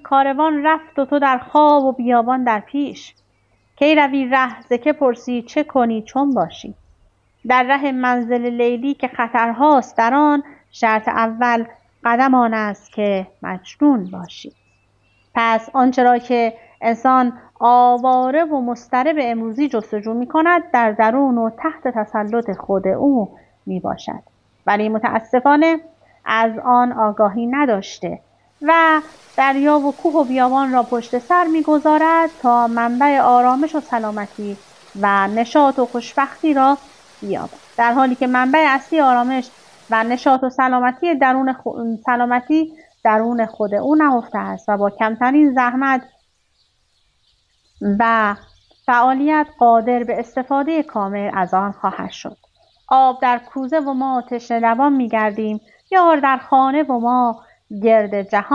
کاروان رفت و تو در خواب و بیابان در پیش. کی روی ره ز که پرسی چه کنی چون باشی. در ره منزل لیلی که خطرهاست در آن، شرط اول قدم آن است که مجنون باشی. پس آنچه را که انسان آواره و مضطرب امروزی جستجو می کند در درون و تحت تسلط خود او می باشد، ولی متاسفانه از آن آگاهی نداشته و دریا و کوه و بیابان را پشت سر می گذارد تا منبع آرامش و سلامتی و نشاط و خوشبختی را بیابد، در حالی که منبع اصلی آرامش و نشاط و سلامتی درون خود او نهفته است و با کمترین زحمت و فعالیت قادر به استفاده کامل از آن خواهد شد. آب در کوزه و ما تشنه دوان می گردیم، یار در خانه و ما گرد جهان